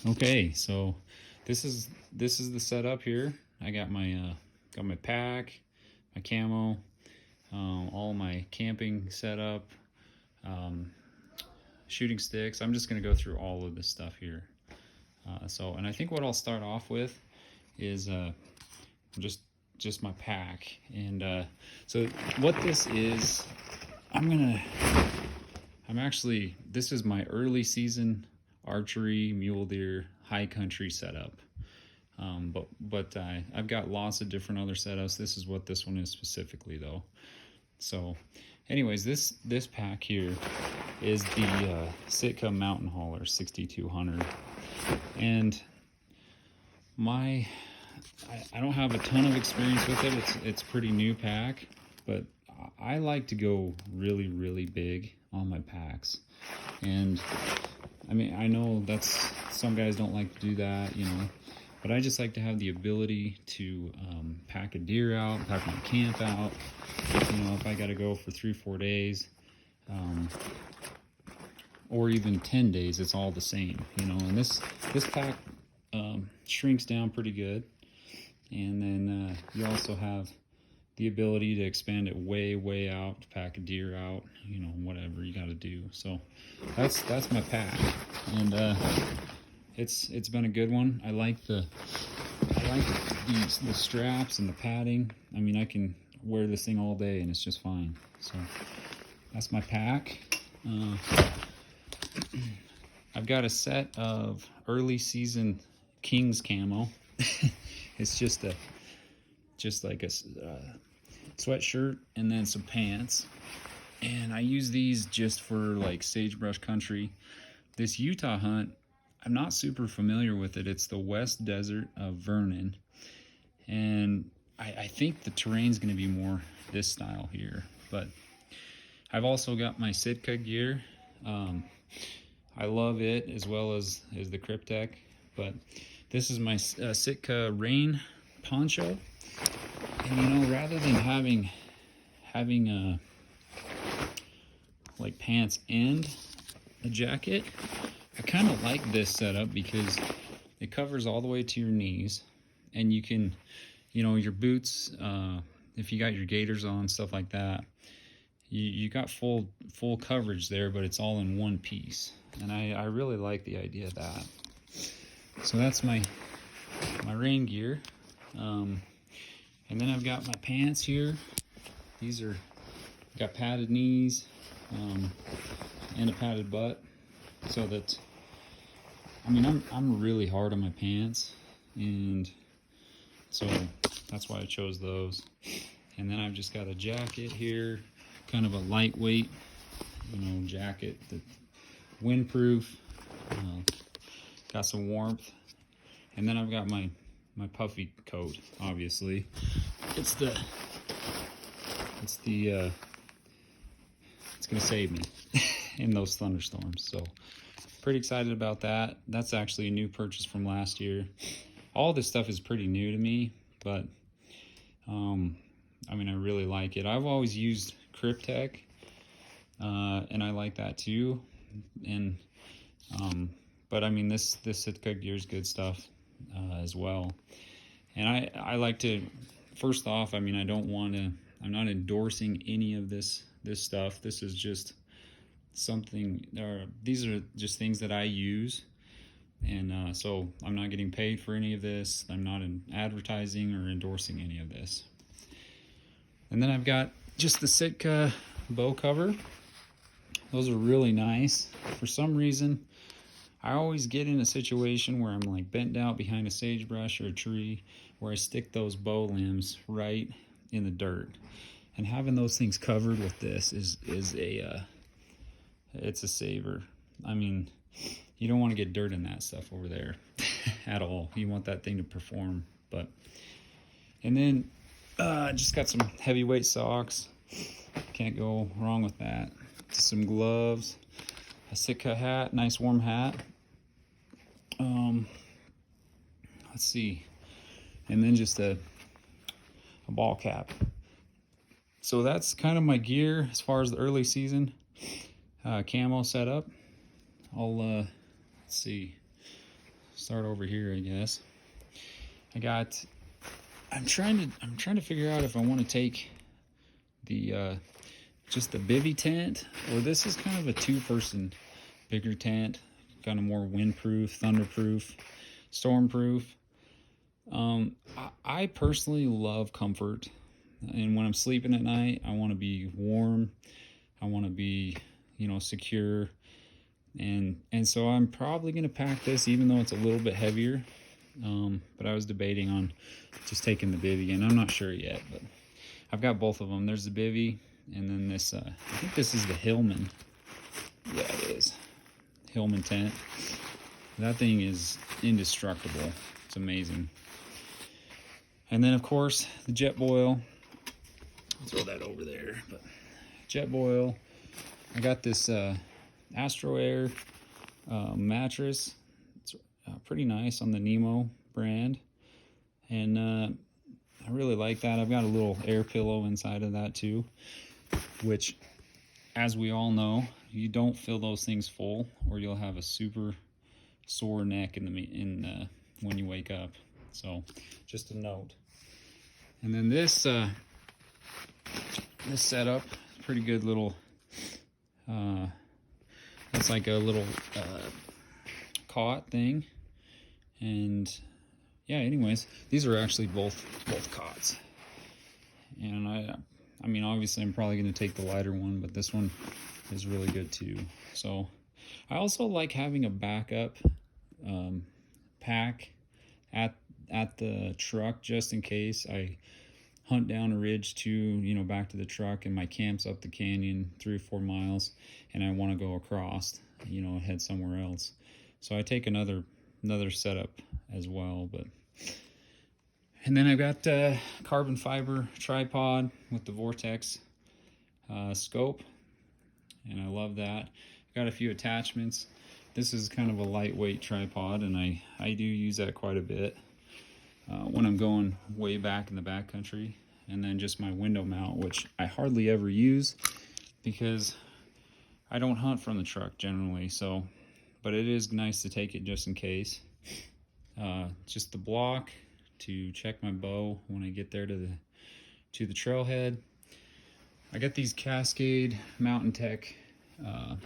Okay, so this is the setup here. I got my pack, my camo, all my camping setup, um, shooting sticks. I'm just gonna go through all of this stuff here. And I think what I'll start off with is just just my pack. And so what this is, this is my early season archery mule deer high country setup. I've got lots of different other setups. This is what this one is specifically though. So anyways, this pack here is the Sitka Mountain Hauler 6200. And I don't have a ton of experience with it. It's pretty new pack, but I like to go really big on my packs. And I mean, I know that's some guys don't like to do that, you know, but I just like to have the ability to pack a deer out, pack my camp out. You know, if I got to go for 3-4 days, or even 10 days, it's all the same, you know. And this pack shrinks down pretty good. And then you also have the ability to expand it way out, to pack a deer out, you know, whatever you got to do. So that's my pack, and it's been a good one. I like the straps and the padding. I mean, I can wear this thing all day and it's just fine. So that's my pack. I've got a set of early season King's camo. It's just like a sweatshirt and then some pants. And I use these just for like sagebrush country. This Utah hunt, I'm not super familiar with it. It's the West Desert of Vernon. And I think the terrain's gonna be more this style here. But I've also got my Sitka gear. I love it as well as the Cryptek. But this is my Sitka rain poncho. And you know, rather than having like pants and a jacket, I kind of like this setup because it covers all the way to your knees, and you can, you know, your boots, if you got your gaiters on, stuff like that, you got full coverage there, but it's all in one piece. And I really like the idea of that. So that's my rain gear. And then I've got my pants here. These are got padded knees, and a padded butt, so that, I mean, I'm really hard on my pants, and so that's why I chose those. And then I've just got a jacket here, kind of a lightweight, you know, jacket that windproof, got some warmth. And then I've got my puffy coat. Obviously, it's gonna save me in those thunderstorms. So pretty excited about that. That's actually a new purchase from last year. All this stuff is pretty new to me, but I mean, I really like it. I've always used Cryptek, and I like that too. And but I mean, this Sitka gear is good stuff as well. And I like to, first off, I mean, I'm not endorsing any of this stuff. This is just something, these are just things that I use. And so I'm not getting paid for any of this. I'm not in advertising or endorsing any of this. And then I've got just the Sitka bow cover. Those are really nice. For some reason, I always get in a situation where I'm like bent out behind a sagebrush or a tree, where I stick those bow limbs right in the dirt. And having those things covered with this is it's a saver. I mean, you don't want to get dirt in that stuff over there at all. You want that thing to perform. And then just got some heavyweight socks. Can't go wrong with that. Some gloves, a Sitka hat, nice warm hat. Let's see, and then just a ball cap. So that's kind of my gear as far as the early season camo setup. I'll let's see. start over here, I guess. I'm trying to figure out if I want to take the just the bivy tent, or this is kind of a two-person bigger tent, kind of more windproof, thunderproof, stormproof. I personally love comfort, and when I'm sleeping at night, I want to be warm. I want to be, you know, secure, and so I'm probably gonna pack this, even though it's a little bit heavier. But I was debating on just taking the bivy, and I'm not sure yet. But I've got both of them. There's the bivy, and then this. I think this is the Hillman. Yeah, it is. Hillman tent. That thing is indestructible. It's amazing. And then, of course, the Jetboil. I'll throw that over there. But Jetboil. I got this Astro Air mattress. It's pretty nice on the Nemo brand. And I really like that. I've got a little air pillow inside of that too, which, as we all know, you don't fill those things full, or you'll have a super sore neck when you wake up. So, just a note. And then this setup, pretty good little. It's like a little cot thing, and yeah. Anyways, these are actually both cots, and I mean, obviously, I'm probably going to take the lighter one, but this one is really good too. So, I also like having a backup pack at the truck, just in case I hunt down a ridge to, you know, back to the truck, and my camp's up the canyon 3 or 4 miles, and I want to go across, you know, head somewhere else. So I take another setup as well. But and then I've got carbon fiber tripod with the Vortex scope, and I love that. Got a few attachments. This is kind of a lightweight tripod, and I do use that quite a bit when I'm going way back in the backcountry. And then just my window mount, which I hardly ever use because I don't hunt from the truck generally. So, but it is nice to take it just in case. Just the block to check my bow when I get there to the trailhead. I got these Cascade Mountain Tech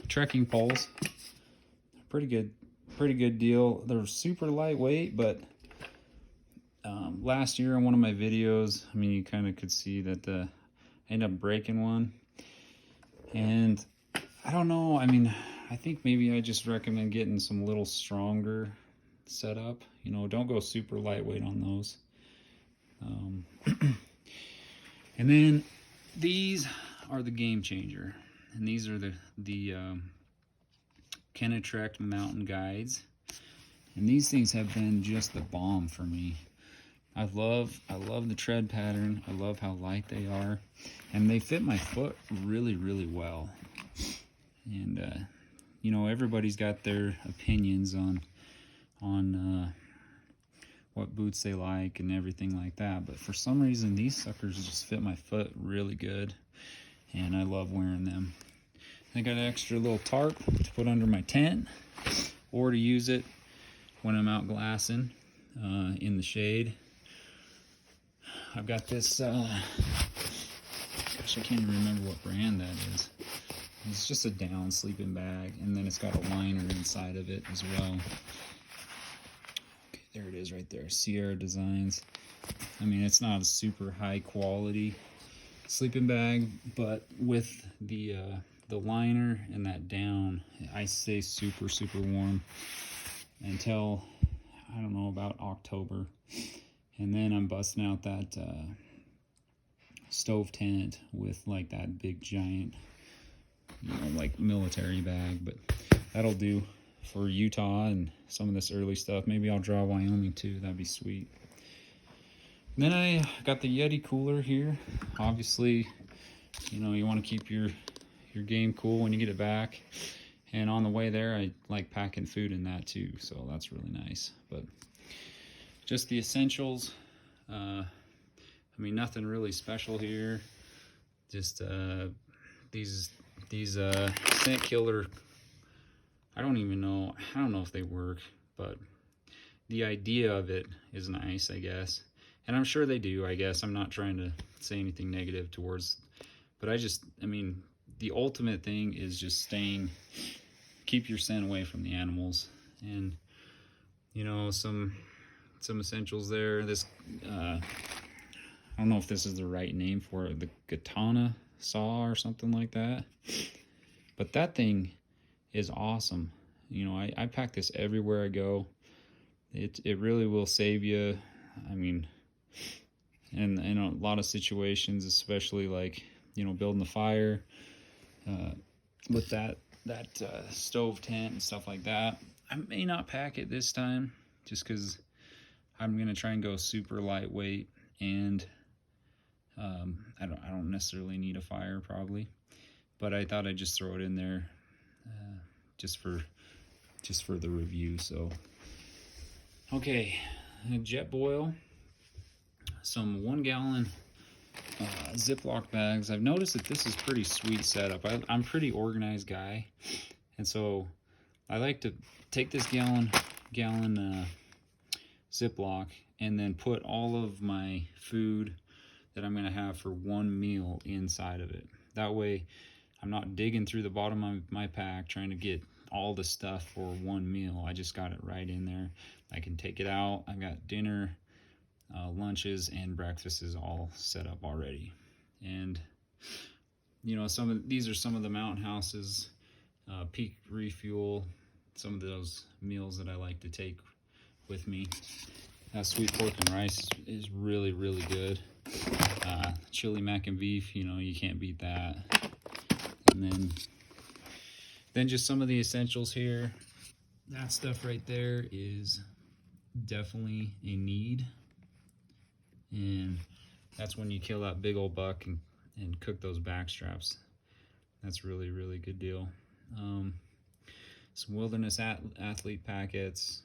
trekking poles. Pretty good deal. They're super lightweight, but last year in one of my videos, I mean, you kind of could see that I ended up breaking one, and I don't know. I mean, I think maybe I just recommend getting some little stronger setup. You know, don't go super lightweight on those. And then these are the game changer, and these are the Kenetrek mountain guides, and these things have been just the bomb for me. I love the tread pattern. I love how light they are, and they fit my foot really, really well. And you know, everybody's got their opinions on what boots they like and everything like that, but for some reason these suckers just fit my foot really good, and I love wearing them. I got an extra little tarp to put under my tent, or to use it when I'm out glassing in the shade. I've got this, gosh, I can't even remember what brand that is. It's just a down sleeping bag, and then it's got a liner inside of it as well. Okay, there it is right there, Sierra Designs. I mean, it's not a super high quality sleeping bag, but with the liner and that down, I stay super, super warm until, I don't know, about October. And then I'm busting out that stove tent with like that big giant, you know, like military bag. But that'll do for Utah and some of this early stuff. Maybe I'll draw Wyoming too. That'd be sweet. And then I got the Yeti cooler here. Obviously, you know, you want to keep your game cool when you get it back. And on the way there, I like packing food in that too, so that's really nice. But just the essentials. I mean, nothing really special here. Just these scent killer. I don't know if they work, but the idea of it is nice, I guess. And I'm sure they do, I guess. I'm not trying to say anything negative towards, but I mean, the ultimate thing is just keep your scent away from the animals. And, you know, some essentials there. This, I don't know if this is the right name for it, the katana saw or something like that. But that thing is awesome. You know, I pack this everywhere I go. It really will save you. I mean, and in a lot of situations, especially like, you know, building the fire with that stove tent and stuff like that. I may not pack it this time just because I'm gonna try and go super lightweight, and I don't necessarily need a fire probably, but I thought I'd just throw it in there just for the review. So okay, Jetboil, some 1 gallon Ziploc bags. I've noticed that this is pretty sweet setup. I'm a pretty organized guy, and so I like to take this gallon Ziploc and then put all of my food that I'm gonna have for one meal inside of it. That way I'm not digging through the bottom of my pack trying to get all the stuff for one meal. I just got it right in there. I can take it out. I've got dinner, lunches, and breakfast is all set up already. And you know, these are some of the Mountain House's peak refuel, some of those meals that I like to take with me. Sweet pork and rice is really, really good. Chili mac and beef, you know, you can't beat that. And then just some of the essentials here. That stuff right there is definitely a need, and that's when you kill that big old buck and cook those back straps. That's really, really good deal. Some Wilderness Athlete packets,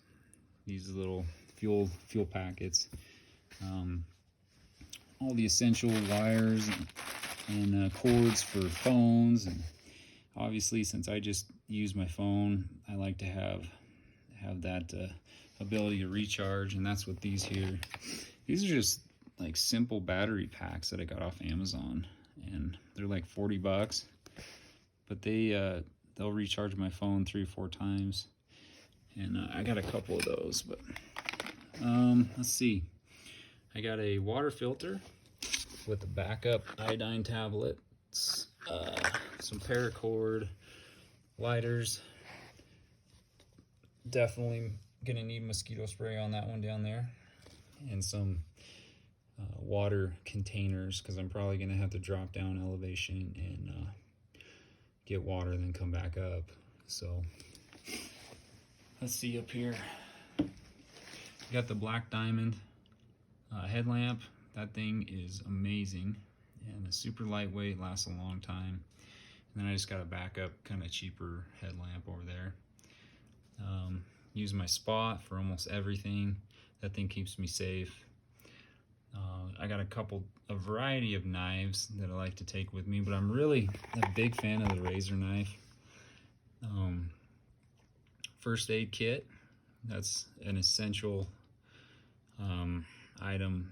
these little fuel packets, all the essential wires and cords for phones. And obviously, since I just use my phone, I like to have that ability to recharge, and that's what these here. These are just like simple battery packs that I got off Amazon, and they're like $40, but they'll recharge my phone 3 or 4 times, and I got a couple of those. But let's see, I got a water filter with a backup iodine tablet, some paracord, lighters. Definitely gonna need mosquito spray on that one down there, and some water containers, because I'm probably gonna have to drop down elevation and get water, then come back up. So let's see up here. Got the Black Diamond headlamp. That thing is amazing, and it's super lightweight, lasts a long time. And then I just got a backup, kind of cheaper headlamp over there. Use my Spot for almost everything. That thing keeps me safe. I got a variety of knives that I like to take with me, but I'm really a big fan of the razor knife. First aid kit, that's an essential item.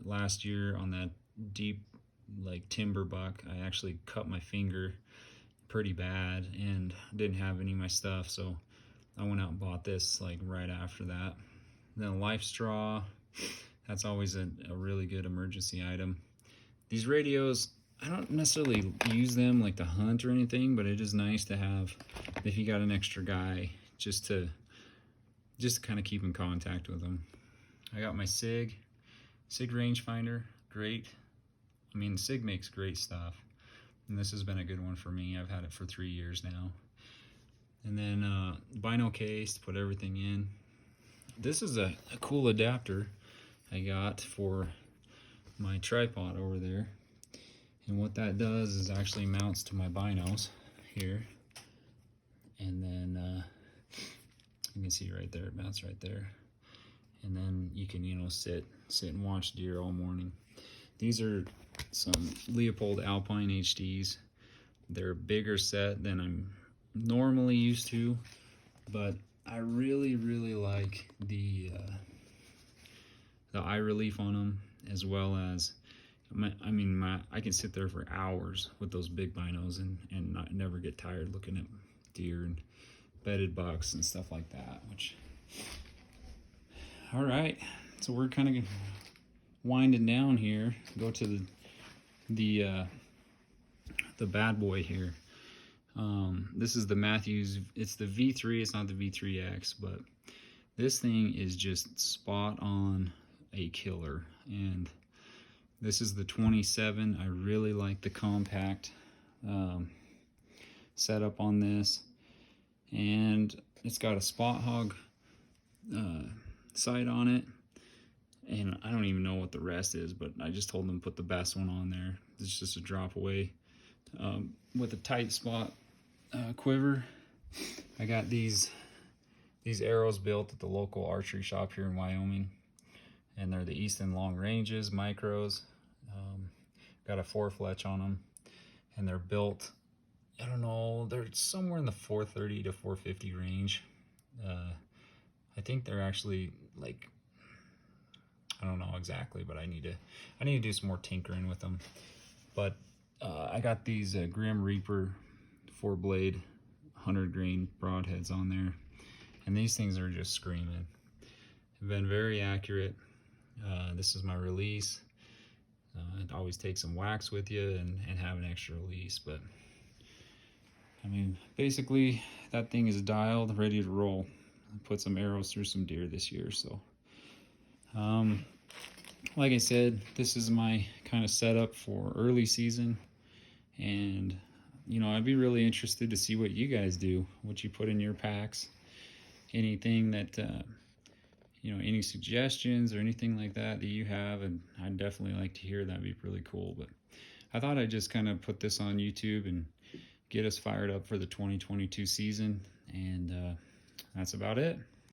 Last year on that deep like timber buck, I actually cut my finger pretty bad and didn't have any of my stuff, so I went out and bought this like right after that. Then a life straw, that's always a really good emergency item. These radios, I don't necessarily use them like to hunt or anything, but it is nice to have if you got an extra guy, just to kind of keep in contact with them. I got my SIG rangefinder, great. I mean, SIG makes great stuff, and this has been a good one for me. I've had it for 3 years now. And then bino case to put everything in. This is a cool adapter I got for my tripod over there, and what that does is actually mounts to my binos here, and then you can see right there, it mounts right there, and then you can, you know, sit and watch deer all morning. These are some Leopold Alpine HDs. They're a bigger set than I'm normally used to, but I really like the eye relief on them, as well as I can sit there for hours with those big binos and never get tired looking at deer and bedded bucks and stuff like that. Which, all right, so we're kind of winding down here. Go to the bad boy here. This is the Matthews. It's the V3. It's not the V3X, but this thing is just spot on a killer. And this is the 27. I really like the compact setup on this, and it's got a spot hog sight on it. And I don't even know what the rest is, but I just told them to put the best one on there. It's just a drop away with a tight spot quiver. I got these arrows built at the local archery shop here in Wyoming, and they're the Easton Long Ranges micros. Got a 4-fletch on them, and they're built, I don't know, they're somewhere in the 430 to 450 range. I think they're actually like, I don't know exactly, but I need to do some more tinkering with them. But I got these Grim Reaper 4-blade 100-grain broadheads on there, and these things are just screaming. They've been very accurate. This is my release. It always takes some wax with you and have an extra release, but I mean, basically that thing is dialed, ready to roll. I put some arrows through some deer this year, so like I said, this is my kind of setup for early season, and you know, I'd be really interested to see what you guys do, what you put in your packs, anything that you know, any suggestions or anything like that you have, and I'd definitely like to hear. That'd be really cool. But I thought I'd just kind of put this on YouTube and get us fired up for the 2022 season, and that's about it.